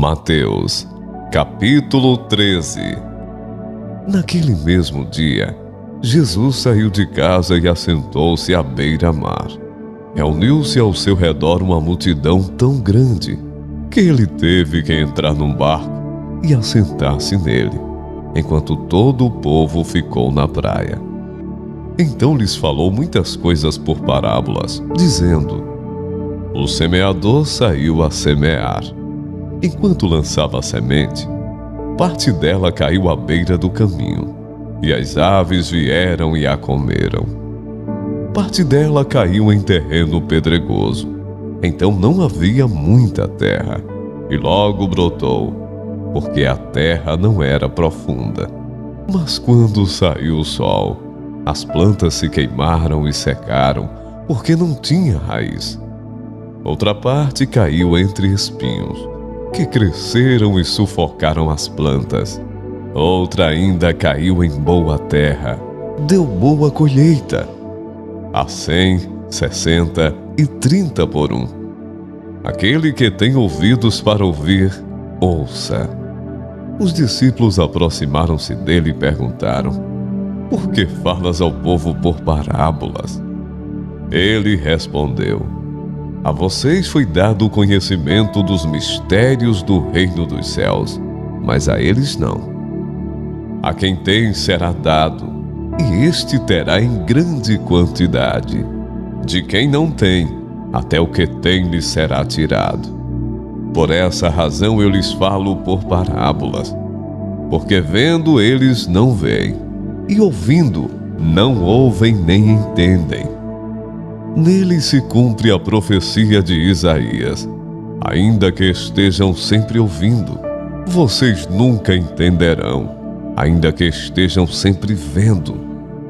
Mateus, capítulo 13. Naquele mesmo dia, Jesus saiu de casa e assentou-se à beira-mar. Reuniu-se ao seu redor uma multidão tão grande que ele teve que entrar num barco e assentar-se nele, enquanto todo o povo ficou na praia. Então lhes falou muitas coisas por parábolas, dizendo: O semeador saiu a semear. Enquanto lançava a semente, parte dela caiu à beira do caminho, e as aves vieram e a comeram. Parte dela caiu em terreno pedregoso, então não havia muita terra, e logo brotou, porque a terra não era profunda. Mas quando saiu o sol, as plantas se queimaram e secaram, porque não tinha raiz. Outra parte caiu entre espinhos, que cresceram e sufocaram as plantas. Outra ainda caiu em boa terra, deu boa colheita, a 100, 60 e 30 por 1. Aquele que tem ouvidos para ouvir, ouça. Os discípulos aproximaram-se dele e perguntaram: Por que falas ao povo por parábolas? Ele respondeu: A vocês foi dado o conhecimento dos mistérios do reino dos céus, mas a eles não. A quem tem será dado, e este terá em grande quantidade. De quem não tem, até o que tem lhe será tirado. Por essa razão eu lhes falo por parábolas, porque vendo eles não veem, e ouvindo não ouvem nem entendem. Nele se cumpre a profecia de Isaías: Ainda que estejam sempre ouvindo, vocês nunca entenderão. Ainda que estejam sempre vendo,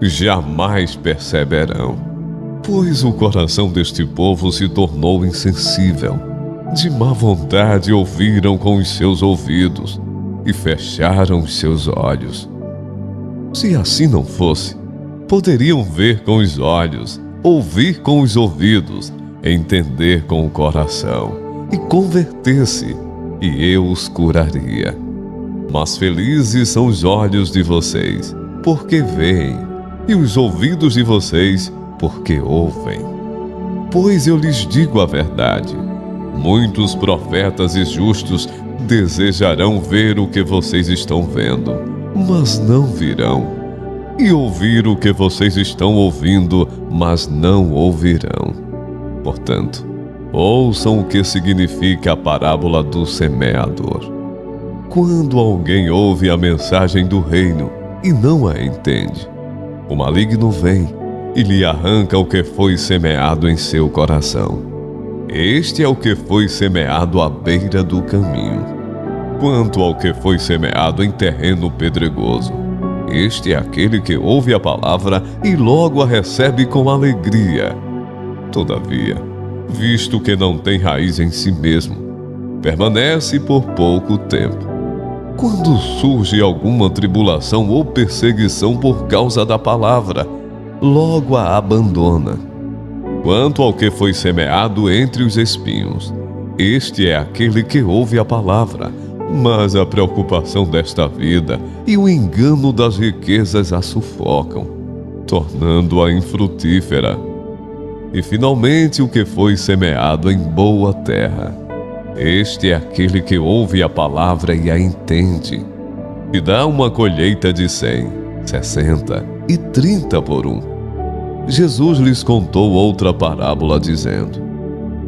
jamais perceberão. Pois o coração deste povo se tornou insensível. De má vontade ouviram com os seus ouvidos e fecharam os seus olhos. Se assim não fosse, poderiam ver com os olhos, ouvir com os ouvidos, entender com o coração e converter-se, e eu os curaria. Mas felizes são os olhos de vocês, porque veem, e os ouvidos de vocês, porque ouvem. Pois eu lhes digo a verdade: muitos profetas e justos desejarão ver o que vocês estão vendo, mas não virão, e ouvir o que vocês estão ouvindo, mas não ouvirão. Portanto, ouçam o que significa a parábola do semeador. Quando alguém ouve a mensagem do reino e não a entende, o maligno vem e lhe arranca o que foi semeado em seu coração. Este é o que foi semeado à beira do caminho. Quanto ao que foi semeado em terreno pedregoso, este é aquele que ouve a palavra e logo a recebe com alegria. Todavia, visto que não tem raiz em si mesmo, permanece por pouco tempo. Quando surge alguma tribulação ou perseguição por causa da palavra, logo a abandona. Quanto ao que foi semeado entre os espinhos, este é aquele que ouve a palavra, mas a preocupação desta vida e o engano das riquezas a sufocam, tornando-a infrutífera. E finalmente o que foi semeado em boa terra, este é aquele que ouve a palavra e a entende, e dá uma colheita de 100, 60 e 30 por 1. Jesus lhes contou outra parábola, dizendo: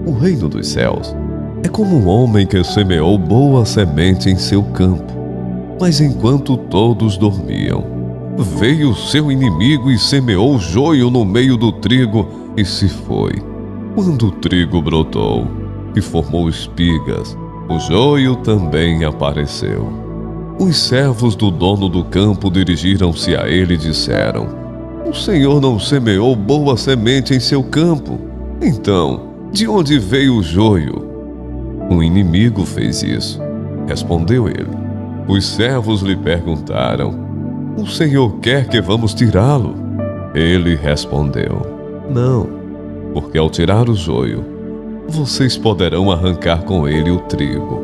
O reino dos céus é como um homem que semeou boa semente em seu campo. Mas enquanto todos dormiam, veio o seu inimigo e semeou joio no meio do trigo e se foi. Quando o trigo brotou e formou espigas, o joio também apareceu. Os servos do dono do campo dirigiram-se a ele e disseram: O Senhor não semeou boa semente em seu campo? Então, de onde veio o joio? Um inimigo fez isso, respondeu ele. Os servos lhe perguntaram: O Senhor quer que vamos tirá-lo? Ele respondeu: Não, porque ao tirar o joio, vocês poderão arrancar com ele o trigo.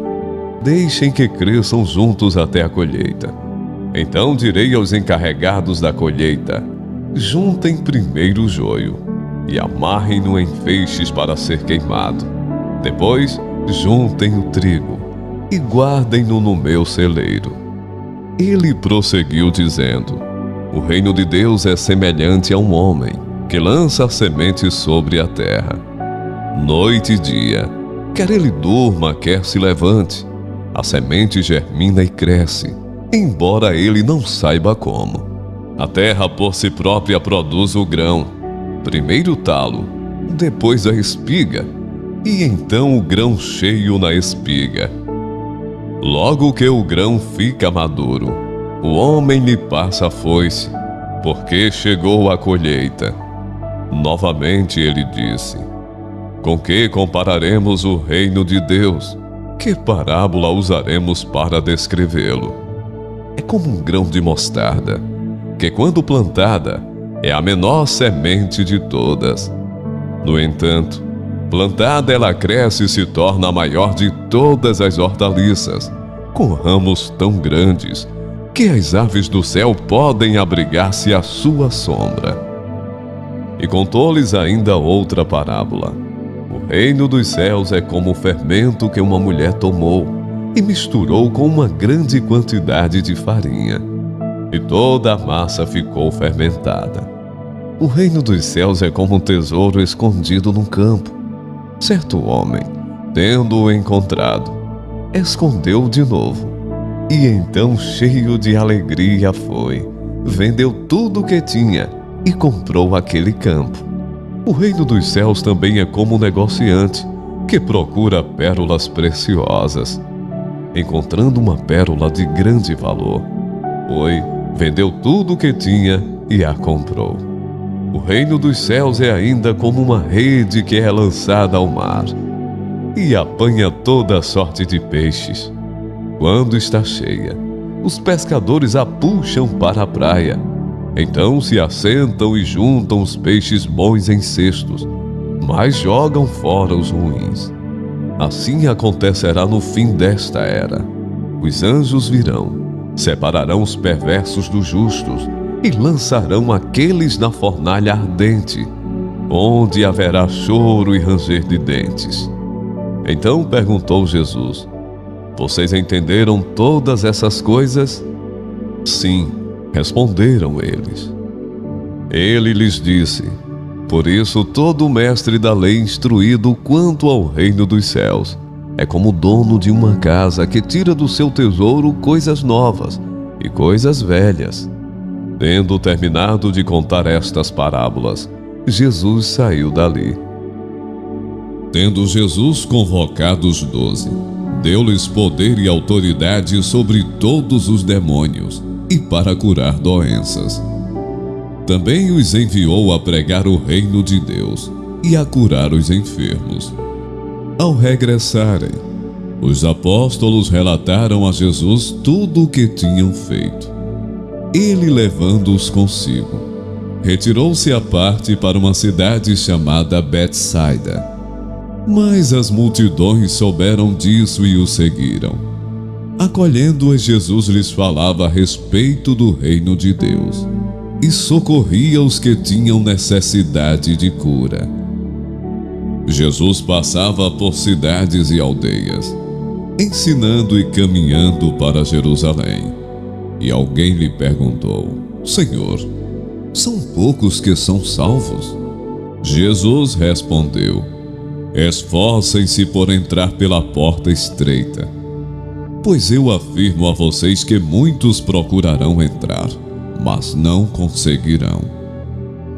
Deixem que cresçam juntos até a colheita. Então direi aos encarregados da colheita: juntem primeiro o joio e amarrem-no em feixes para ser queimado. Depois, juntem o trigo e guardem-no no meu celeiro. Ele prosseguiu dizendo: o reino de Deus é semelhante a um homem que lança a semente sobre a terra. Noite e dia, quer ele durma, quer se levante, a semente germina e cresce, embora ele não saiba como. A terra por si própria produz o grão, primeiro o talo, depois a espiga, e então o grão cheio na espiga. Logo que o grão fica maduro, o homem lhe passa a foice, porque chegou a colheita. Novamente ele disse: com que compararemos o reino de Deus? Que parábola usaremos para descrevê-lo? É como um grão de mostarda, que quando plantada, é a menor semente de todas. No entanto, plantada ela cresce e se torna a maior de todas as hortaliças, com ramos tão grandes que as aves do céu podem abrigar-se à sua sombra. E contou-lhes ainda outra parábola. O reino dos céus é como o fermento que uma mulher tomou e misturou com uma grande quantidade de farinha, e toda a massa ficou fermentada. O reino dos céus é como um tesouro escondido num campo. Certo homem, tendo-o encontrado, escondeu-o de novo, e então, cheio de alegria, foi, vendeu tudo o que tinha e comprou aquele campo. O reino dos céus também é como um negociante que procura pérolas preciosas. Encontrando uma pérola de grande valor, foi, vendeu tudo o que tinha e a comprou. O reino dos céus é ainda como uma rede que é lançada ao mar e apanha toda sorte de peixes. Quando está cheia, os pescadores a puxam para a praia. Então se assentam e juntam os peixes bons em cestos, mas jogam fora os ruins. Assim acontecerá no fim desta era. Os anjos virão, separarão os perversos dos justos e lançarão aqueles na fornalha ardente, onde haverá choro e ranger de dentes. Então perguntou Jesus: vocês entenderam todas essas coisas? Sim, responderam eles. Ele lhes disse: por isso todo mestre da lei instruído quanto ao reino dos céus é como o dono de uma casa que tira do seu tesouro coisas novas e coisas velhas. Tendo terminado de contar estas parábolas, Jesus saiu dali. Tendo Jesus convocado os 12, deu-lhes poder e autoridade sobre todos os demônios e para curar doenças. Também os enviou a pregar o reino de Deus e a curar os enfermos. Ao regressarem, os apóstolos relataram a Jesus tudo o que tinham feito. Ele, levando-os consigo, retirou-se à parte para uma cidade chamada Betsaida. Mas as multidões souberam disso e o seguiram. Acolhendo-as, Jesus lhes falava a respeito do reino de Deus e socorria os que tinham necessidade de cura. Jesus passava por cidades e aldeias, ensinando e caminhando para Jerusalém. E alguém lhe perguntou: Senhor, são poucos que são salvos? Jesus respondeu: esforcem-se por entrar pela porta estreita, pois eu afirmo a vocês que muitos procurarão entrar, mas não conseguirão.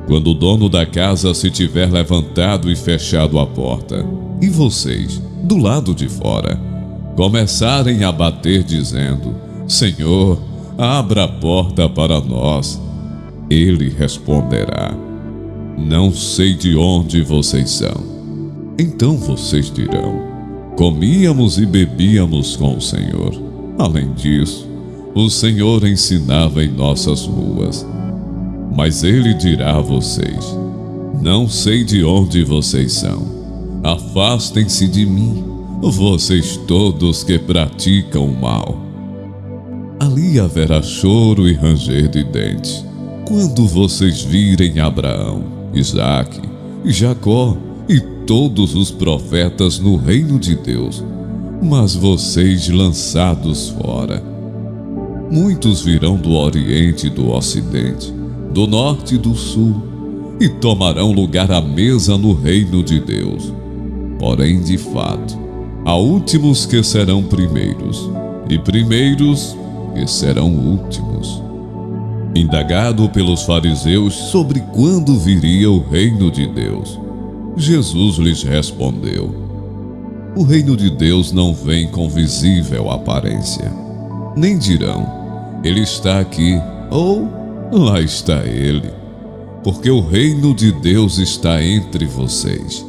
Quando o dono da casa se tiver levantado e fechado a porta, e vocês, do lado de fora, começarem a bater dizendo: Senhor, abra a porta para nós, ele responderá: não sei de onde vocês são. Então vocês dirão: comíamos e bebíamos com o Senhor. Além disso, o Senhor ensinava em nossas ruas. Mas ele dirá a vocês: não sei de onde vocês são. Afastem-se de mim, vocês todos que praticam o mal. Ali haverá choro e ranger de dentes, quando vocês virem Abraão, Isaque, Jacó e todos os profetas no reino de Deus, mas vocês lançados fora. Muitos virão do Oriente e do Ocidente, do Norte e do Sul, e tomarão lugar à mesa no reino de Deus. Porém, de fato, há últimos que serão primeiros, e primeiros que serão últimos. Indagado pelos fariseus sobre quando viria o reino de Deus, Jesus lhes respondeu: o reino de Deus não vem com visível aparência. Nem dirão, ele está aqui, ou lá está ele, porque o reino de Deus está entre vocês.